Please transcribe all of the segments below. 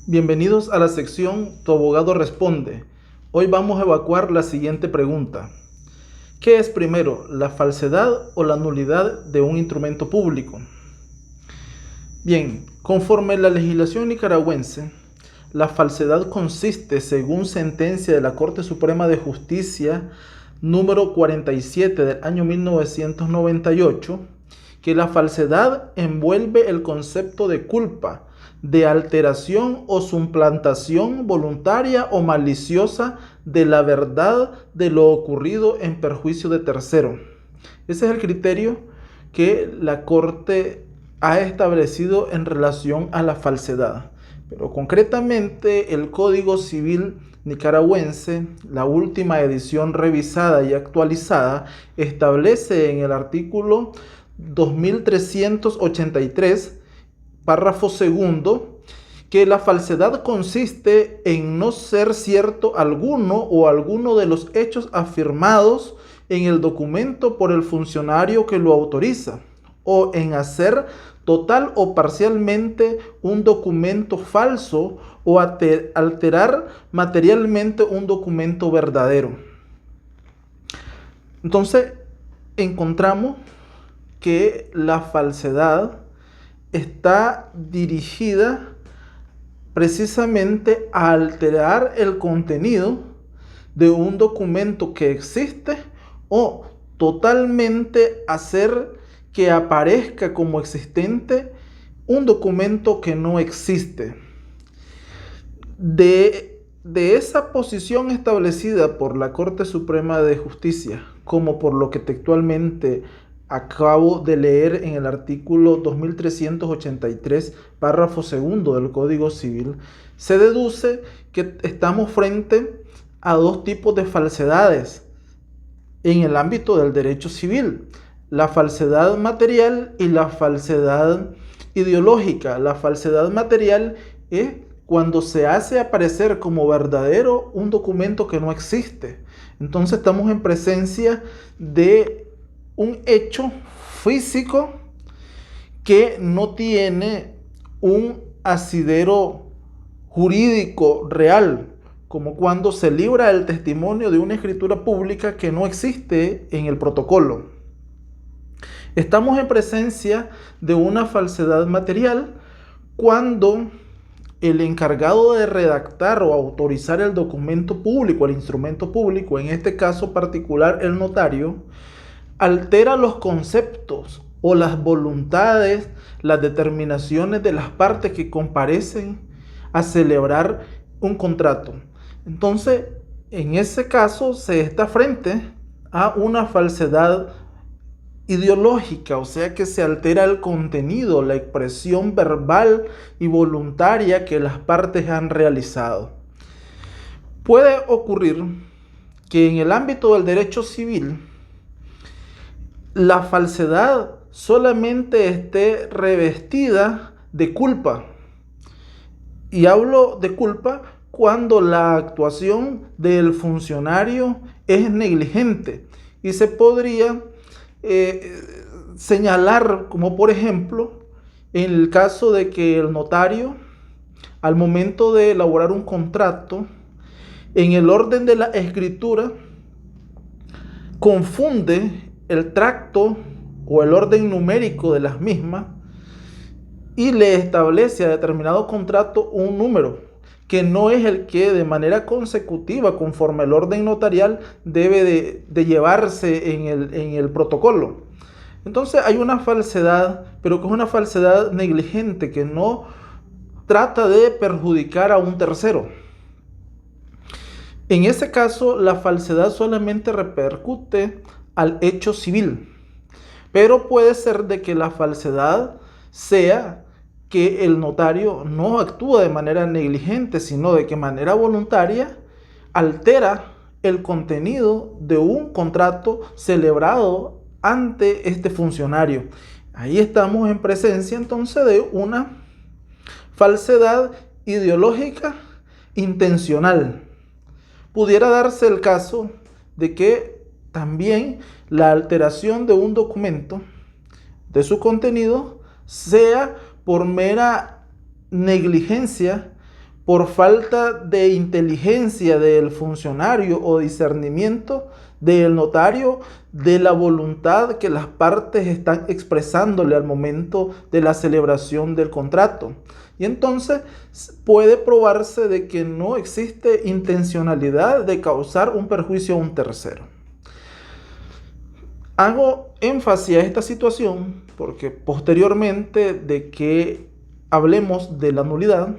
Bienvenidos a la sección Tu abogado responde. Hoy vamos a evacuar la siguiente pregunta. ¿Qué es primero, la falsedad o la nulidad de un instrumento público? Bien, conforme la legislación nicaragüense, la falsedad consiste, según sentencia de la Corte Suprema de Justicia número 47 del año 1998, que la falsedad envuelve el concepto de culpa, de alteración o suplantación voluntaria o maliciosa de la verdad de lo ocurrido en perjuicio de tercero. Ese es el criterio que la Corte ha establecido en relación a la falsedad. Pero concretamente el Código Civil nicaragüense, la última edición revisada y actualizada, establece en el artículo 2383, párrafo segundo, que la falsedad consiste en no ser cierto alguno o alguno de los hechos afirmados en el documento por el funcionario que lo autoriza, o en hacer total o parcialmente un documento falso o alterar materialmente un documento verdadero. Entonces, encontramos que la falsedad está dirigida precisamente a alterar el contenido de un documento que existe o totalmente hacer que aparezca como existente un documento que no existe. De esa posición establecida por la Corte Suprema de Justicia, como por lo que textualmente acabo de leer en el artículo 2383, párrafo segundo del Código Civil, se deduce que estamos frente a dos tipos de falsedades en el ámbito del derecho civil: la falsedad material y la falsedad ideológica. La falsedad material es cuando se hace aparecer como verdadero un documento que no existe. Entonces estamos en presencia de un hecho físico que no tiene un asidero jurídico real, como cuando se libra el testimonio de una escritura pública que no existe en el protocolo. Estamos en presencia de una falsedad material cuando el encargado de redactar o autorizar el documento público, el instrumento público, en este caso particular el notario, altera los conceptos o las voluntades, las determinaciones de las partes que comparecen a celebrar un contrato. Entonces, en ese caso se está frente a una falsedad ideológica, o sea que se altera el contenido, la expresión verbal y voluntaria que las partes han realizado. Puede ocurrir que en el ámbito del derecho civil la falsedad solamente esté revestida de culpa. Y hablo de culpa cuando la actuación del funcionario es negligente. Y se podría señalar como, por ejemplo, en el caso de que el notario, al momento de elaborar un contrato, en el orden de la escritura, confunde el tracto o el orden numérico de las mismas y le establece a determinado contrato un número que no es el que de manera consecutiva, conforme el orden notarial, debe de llevarse en el protocolo. Entonces hay una falsedad, pero que es una falsedad negligente, que no trata de perjudicar a un tercero. En ese caso, la falsedad solamente repercute al hecho civil, pero puede ser de que la falsedad sea que el notario no actúa de manera negligente, sino de que de manera voluntaria altera el contenido de un contrato celebrado ante este funcionario. Ahí estamos en presencia entonces de una falsedad ideológica intencional. Pudiera darse el caso de que también la alteración de un documento, de su contenido, sea por mera negligencia por falta de inteligencia del funcionario o discernimiento del notario de la voluntad que las partes están expresándole al momento de la celebración del contrato. Y entonces puede probarse de que no existe intencionalidad de causar un perjuicio a un tercero. Hago énfasis a esta situación porque posteriormente de que hablemos de la nulidad,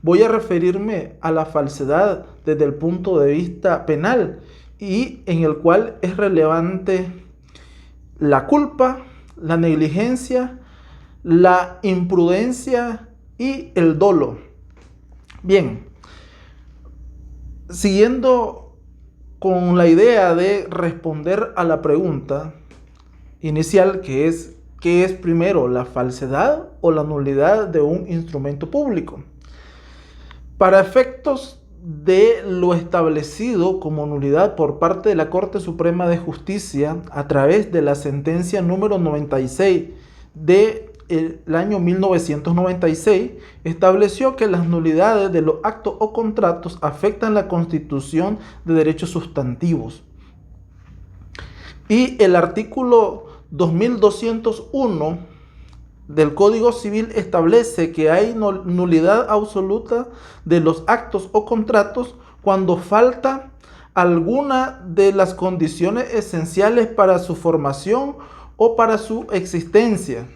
voy a referirme a la falsedad desde el punto de vista penal y en el cual es relevante la culpa, la negligencia, la imprudencia y el dolo. Bien, siguiendo con la idea de responder a la pregunta inicial, que es ¿qué es primero, la falsedad o la nulidad de un instrumento público? Para efectos de lo establecido como nulidad por parte de la Corte Suprema de Justicia a través de la sentencia número 96 del año 1996, estableció que las nulidades de los actos o contratos afectan la constitución de derechos sustantivos. Y el artículo 2201 del Código Civil establece que hay nulidad absoluta de los actos o contratos cuando falta alguna de las condiciones esenciales para su formación o para su existencia.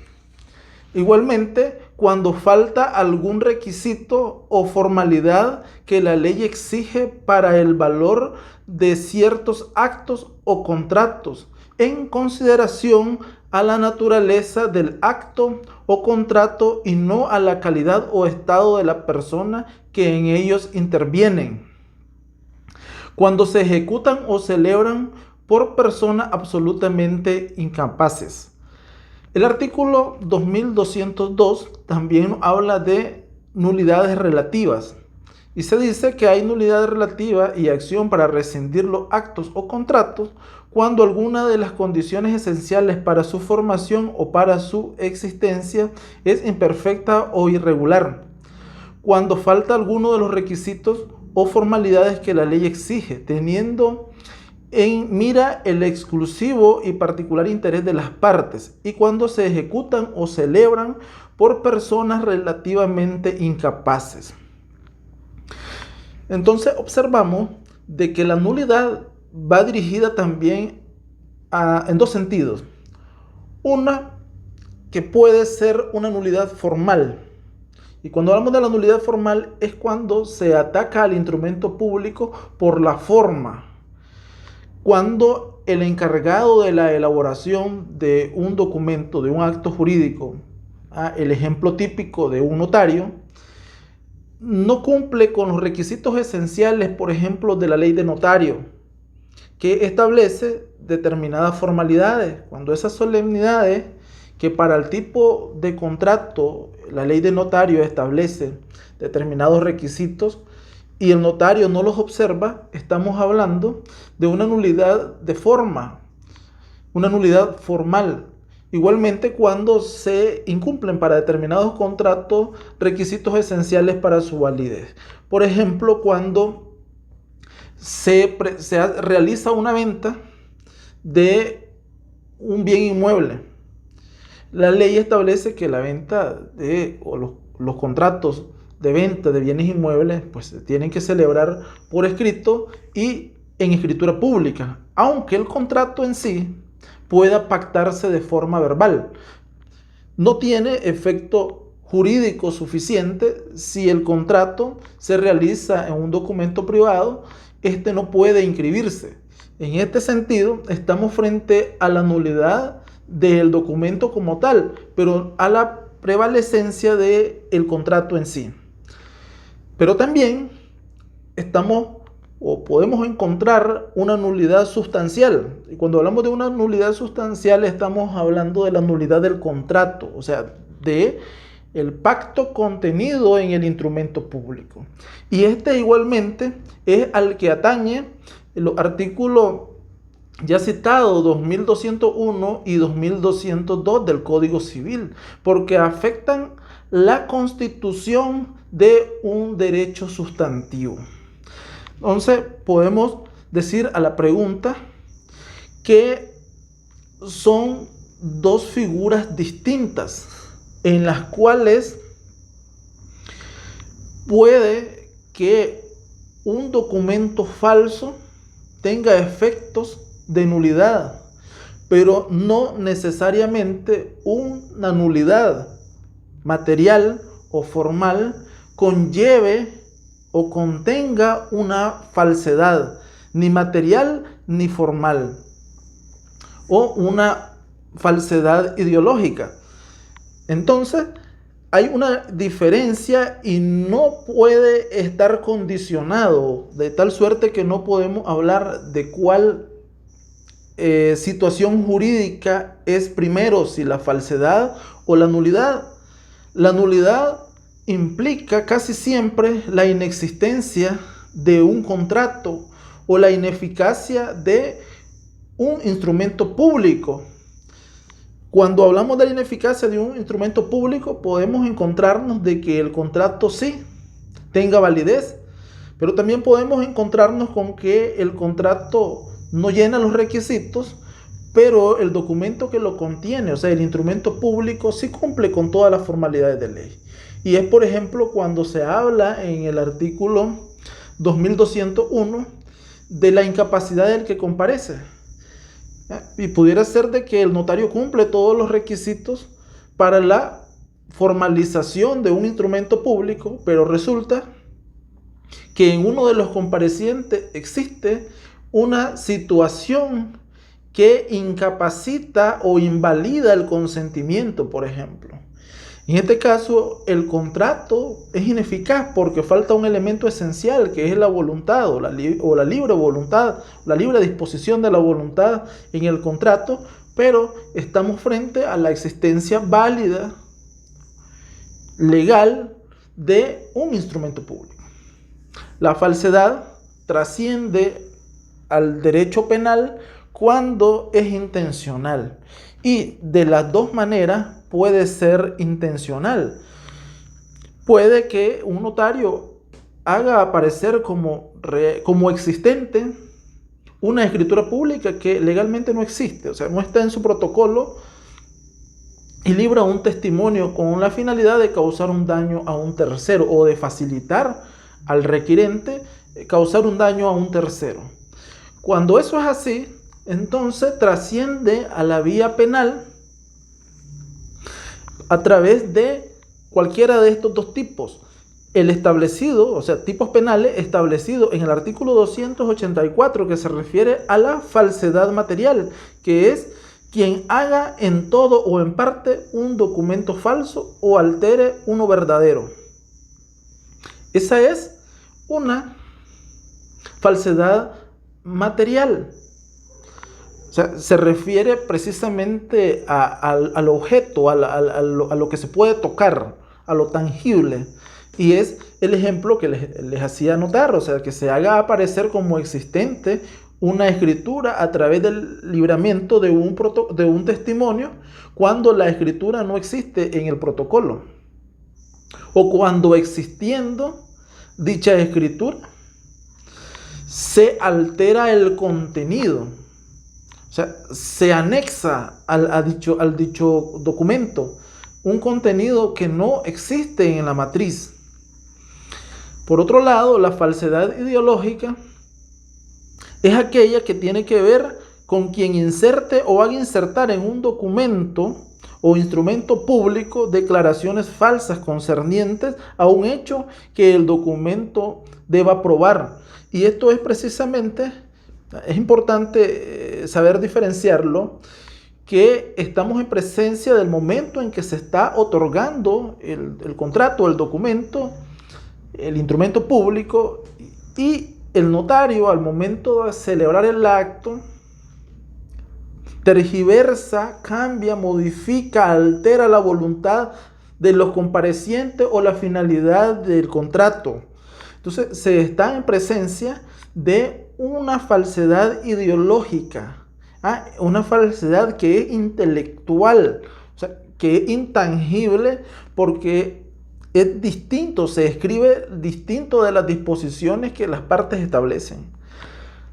Igualmente, cuando falta algún requisito o formalidad que la ley exige para el valor de ciertos actos o contratos, en consideración a la naturaleza del acto o contrato y no a la calidad o estado de la persona que en ellos intervienen. Cuando se ejecutan o celebran por personas absolutamente incapaces. El artículo 2202 también habla de nulidades relativas y se dice que hay nulidad relativa y acción para rescindir los actos o contratos cuando alguna de las condiciones esenciales para su formación o para su existencia es imperfecta o irregular, cuando falta alguno de los requisitos o formalidades que la ley exige, teniendo en mira el exclusivo y particular interés de las partes, y cuando se ejecutan o celebran por personas relativamente incapaces. Entonces observamos de que la nulidad va dirigida también en dos sentidos. Una, que puede ser una nulidad formal. Y cuando hablamos de la nulidad formal es cuando se ataca al instrumento público por la forma. Cuando el encargado de la elaboración de un documento, de un acto jurídico, el ejemplo típico de un notario, no cumple con los requisitos esenciales, por ejemplo, de la ley de notario, que establece determinadas formalidades. Cuando esas solemnidades, que para el tipo de contrato, la ley de notario establece determinados requisitos, y el notario no los observa, estamos hablando de una nulidad de forma, una nulidad formal. Igualmente, cuando se incumplen para determinados contratos requisitos esenciales para su validez. Por ejemplo, cuando se realiza una venta de un bien inmueble. La ley establece que la venta los contratos de venta de bienes inmuebles pues se tienen que celebrar por escrito y en escritura pública, aunque el contrato en sí pueda pactarse de forma verbal. No tiene efecto jurídico suficiente si el contrato se realiza en un documento privado, este no puede inscribirse. En este sentido, estamos frente a la nulidad del documento como tal, pero a la prevalecencia del contrato en sí. Pero también podemos encontrar una nulidad sustancial. Y cuando hablamos de una nulidad sustancial, estamos hablando de la nulidad del contrato, o sea, de el pacto contenido en el instrumento público. Y este igualmente es al que atañe los artículos ya citado 2201 y 2202 del Código Civil, porque afectan la constitución de un derecho sustantivo. Entonces, podemos decir a la pregunta que son dos figuras distintas en las cuales puede que un documento falso tenga efectos de nulidad, pero no necesariamente una nulidad material o formal conlleve o contenga una falsedad, ni material ni formal, o una falsedad ideológica. Entonces, hay una diferencia y no puede estar condicionado de tal suerte que no podemos hablar de cuál situación jurídica es primero, si la falsedad o la nulidad. La nulidad implica casi siempre la inexistencia de un contrato o la ineficacia de un instrumento público. Cuando hablamos de la ineficacia de un instrumento público, podemos encontrarnos de que el contrato sí tenga validez, pero también podemos encontrarnos con que el contrato no llena los requisitos, pero el documento que lo contiene, o sea, el instrumento público, sí cumple con todas las formalidades de ley. Y es, por ejemplo, cuando se habla en el artículo 2201 de la incapacidad del que comparece. Y pudiera ser de que el notario cumple todos los requisitos para la formalización de un instrumento público, pero resulta que en uno de los comparecientes existe una situación que incapacita o invalida el consentimiento, por ejemplo. En este caso, el contrato es ineficaz porque falta un elemento esencial, que es la voluntad o la libre voluntad, la libre disposición de la voluntad en el contrato, pero estamos frente a la existencia válida, legal, de un instrumento público. La falsedad trasciende al derecho penal cuando es intencional, y de las dos maneras puede ser intencional. Puede que un notario haga aparecer como existente una escritura pública que legalmente no existe, o sea, no está en su protocolo, y libra un testimonio con la finalidad de causar un daño a un tercero o de facilitar al requirente causar un daño a un tercero. Cuando eso es así, entonces trasciende a la vía penal a través de cualquiera de estos dos tipos. El establecido, o sea, tipos penales establecidos en el artículo 284, que se refiere a la falsedad material, que es quien haga en todo o en parte un documento falso o altere uno verdadero. Esa es una falsedad material. O sea, se refiere precisamente al objeto, a lo que se puede tocar, a lo tangible. Y es el ejemplo que les hacía notar, o sea, que se haga aparecer como existente una escritura a través del libramiento de un testimonio cuando la escritura no existe en el protocolo. O cuando existiendo dicha escritura se altera el contenido. O sea, se anexa al dicho documento un contenido que no existe en la matriz. Por otro lado, la falsedad ideológica es aquella que tiene que ver con quien inserte o haga insertar en un documento o instrumento público declaraciones falsas concernientes a un hecho que el documento deba probar. Y esto es precisamente, es importante saber diferenciarlo, que estamos en presencia del momento en que se está otorgando el contrato, el documento, el instrumento público, y el notario al momento de celebrar el acto tergiversa, cambia, modifica, altera la voluntad de los comparecientes o la finalidad del contrato. Entonces se está en presencia de una falsedad ideológica, Una falsedad que es intelectual, o sea, que es intangible porque es distinto, se escribe distinto de las disposiciones que las partes establecen.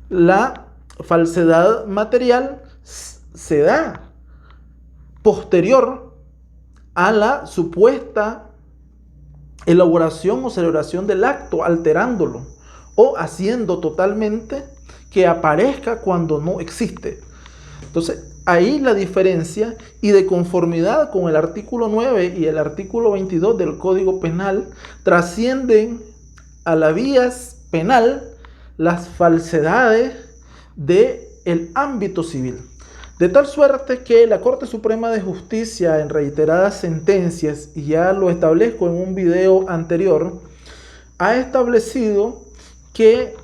La falsedad material se da posterior a la supuesta elaboración o celebración del acto, alterándolo o haciendo totalmente que aparezca cuando no existe. Entonces, ahí la diferencia, y de conformidad con el artículo 9 y el artículo 22 del Código Penal, trascienden a la vía penal las falsedades del ámbito civil. De tal suerte que la Corte Suprema de Justicia, en reiteradas sentencias, y ya lo establezco en un video anterior, ha establecido que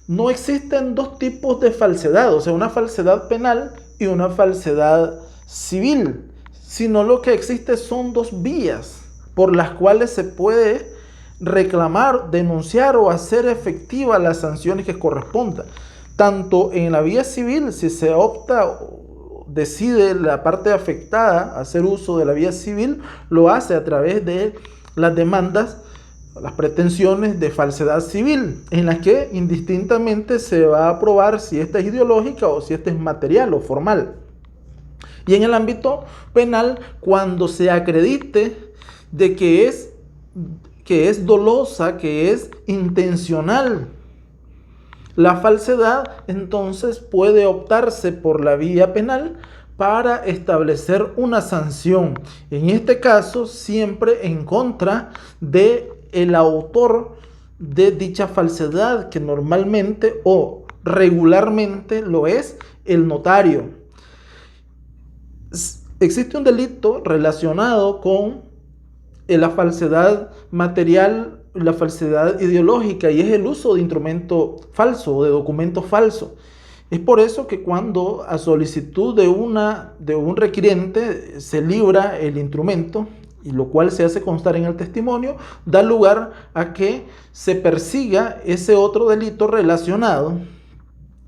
no existen dos tipos de falsedad, o sea, una falsedad penal y una falsedad civil, sino lo que existe son dos vías por las cuales se puede reclamar, denunciar o hacer efectiva las sanciones que correspondan. Tanto en la vía civil, si se opta o decide la parte afectada hacer uso de la vía civil, lo hace a través de las demandas, las pretensiones de falsedad civil, en las que indistintamente se va a probar si esta es ideológica o si esta es material o formal. Y en el ámbito penal, cuando se acredite de que es dolosa, que es intencional la falsedad, entonces puede optarse por la vía penal para establecer una sanción. En este caso, siempre en contra de el autor de dicha falsedad, que normalmente o regularmente lo es el notario. Existe un delito relacionado con la falsedad material, la falsedad ideológica, y es el uso de instrumento falso o de documento falso. Es por eso que cuando a solicitud de un requirente se libra el instrumento, y lo cual se hace constar en el testimonio, da lugar a que se persiga ese otro delito relacionado,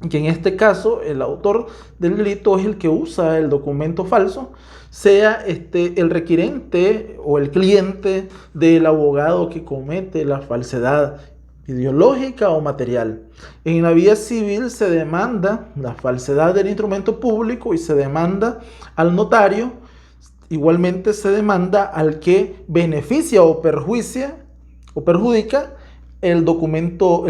que en este caso el autor del delito es el que usa el documento falso, sea el requirente o el cliente del abogado que comete la falsedad ideológica o material. En la vía civil se demanda la falsedad del instrumento público y se demanda al notario. Igualmente se demanda al que beneficia o perjudica el documento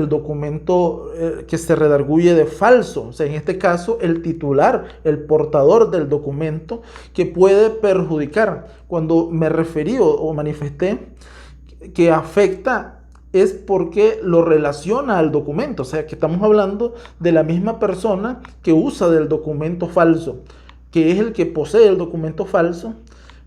que se redarguye de falso. O sea, en este caso, el titular, el portador del documento, que puede perjudicar. Cuando me referí o manifesté que afecta, es porque lo relaciona al documento. O sea, que estamos hablando de la misma persona que usa del documento falso, que es el que posee el documento falso,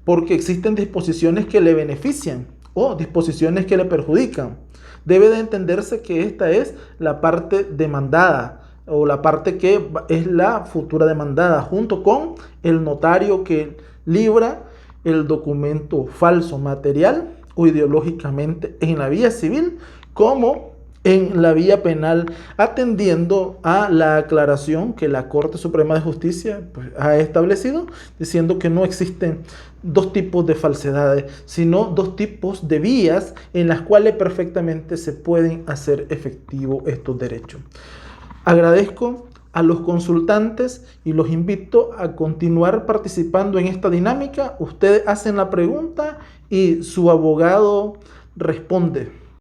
porque existen disposiciones que le benefician o disposiciones que le perjudican. Debe de entenderse que esta es la parte demandada o la parte que es la futura demandada, junto con el notario que libra el documento falso material o ideológicamente en la vía civil como en la vía penal, atendiendo a la aclaración que la Corte Suprema de Justicia ha establecido, diciendo que no existen dos tipos de falsedades, sino dos tipos de vías en las cuales perfectamente se pueden hacer efectivos estos derechos. Agradezco a los consultantes y los invito a continuar participando en esta dinámica. Ustedes hacen la pregunta y su abogado responde.